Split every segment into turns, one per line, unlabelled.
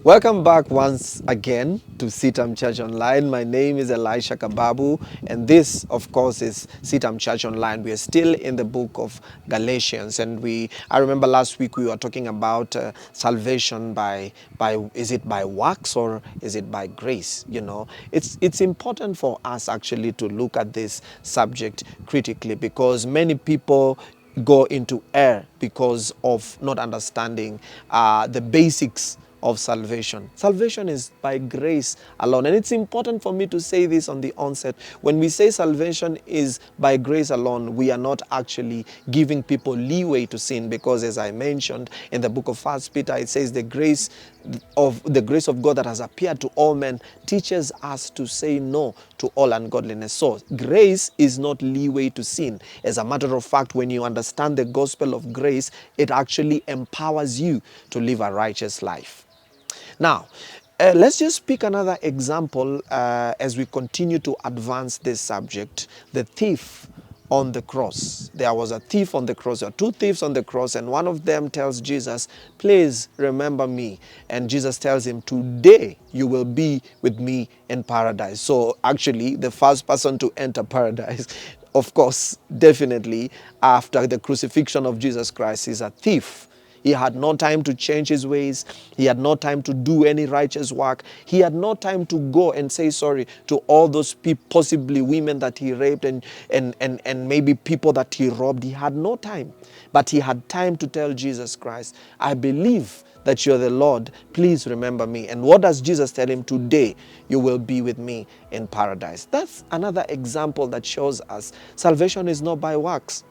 Welcome back once again to CITAM Church Online. My name is Elisha Kababu, and this, of course, is CITAM Church Online. We are still in the book of Galatians, and I remember last week we were talking about salvation is it by works or is it by grace? It's important for us actually to look at this subject critically, because many people go into error because of not understanding the basics of salvation. Salvation is by grace alone. And it's important for me to say this on the onset. When we say salvation is by grace alone, we are not actually giving people leeway to sin, because as I mentioned in the book of 1 Peter, it says the grace of God that has appeared to all men teaches us to say no to all ungodliness. So grace is not leeway to sin. As a matter of fact, when you understand the gospel of grace, it actually empowers you to live a righteous life. Now, let's just pick another example as we continue to advance this subject. The thief on the cross. There was a thief on the cross. There were two thieves on the cross, and one of them tells Jesus, "Please remember me." And Jesus tells him, "Today you will be with me in paradise." So actually, the first person to enter paradise, of course, definitely after the crucifixion of Jesus Christ, is a thief. He had no time to change his ways. He had no time to do any righteous work. He had no time to go and say sorry to all those people, possibly women that he raped and maybe people that he robbed. He had no time. But he had time to tell Jesus Christ, "I believe that you're the Lord. Please remember me." And what does Jesus tell him? "Today you will be with me in paradise." That's another example that shows us salvation is not by works.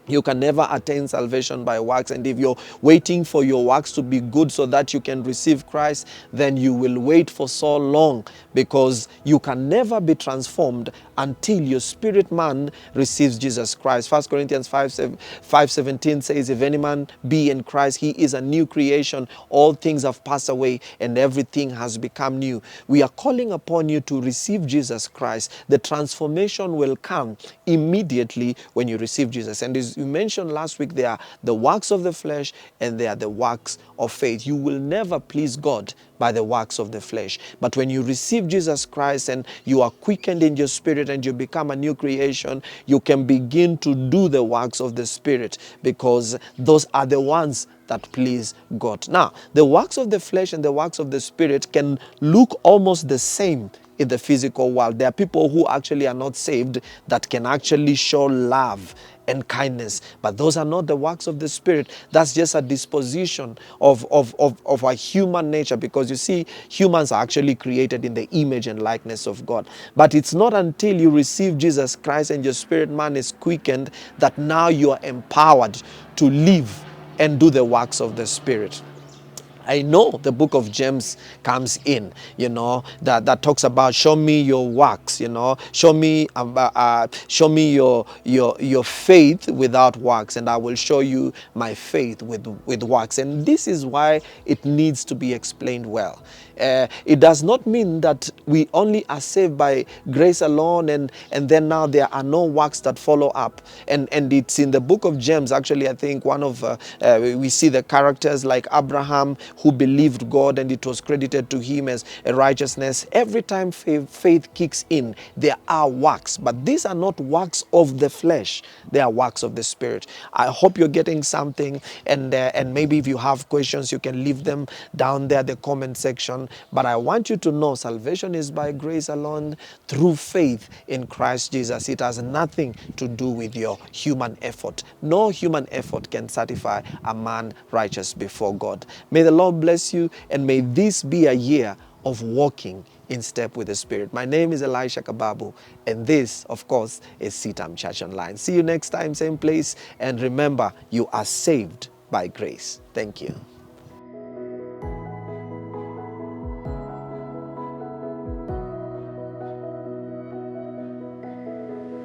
You can never attain salvation by works. And if you're waiting for your works to be good so that you can receive Christ, then you will wait for so long, because you can never be transformed until your spirit man receives Jesus Christ. 1 Corinthians 5:17 says, "If any man be in Christ, he is a new creation. All things have passed away and everything has become new." We are calling upon you to receive Jesus Christ. The transformation will come immediately when you receive Jesus. And as you mentioned last week, there are the works of the flesh and there are the works of faith. You will never please God by the works of the flesh. But when you receive Jesus Christ and you are quickened in your spirit and you become a new creation, you can begin to do the works of the Spirit, because those are the ones that please God. Now, the works of the flesh and the works of the Spirit can look almost the same in the physical world. There are people who actually are not saved that can actually show love and kindness, but those are not the works of the Spirit. That's just a disposition of our human nature, because you see, humans are actually created in the image and likeness of God. But it's not until you receive Jesus Christ and your spirit man is quickened that now you are empowered to live and do the works of the Spirit. I know the book of James comes in, that talks about show me your works, show me your faith without works, and I will show you my faith with works. And this is why it needs to be explained well. It does not mean that we only are saved by grace alone, and then now there are no works that follow up. And it's in the book of James, actually, I think one of we see the characters like Abraham, who believed God and it was credited to him as a righteousness. Every time faith kicks in, there are works, but these are not works of the flesh. They are works of the Spirit. I hope you're getting something, and maybe if you have questions, you can leave them down there, the comment section. But I want you to know salvation is by grace alone, through faith in Christ Jesus. It has nothing to do with your human effort. No human effort can satisfy a man righteous before God. May the Lord bless you, and may this be a year of walking in step with the Spirit. My name is Elisha Kababu, and this, of course, is CITAM Church Online. See you next time, same place, and remember, you are saved by grace. Thank you.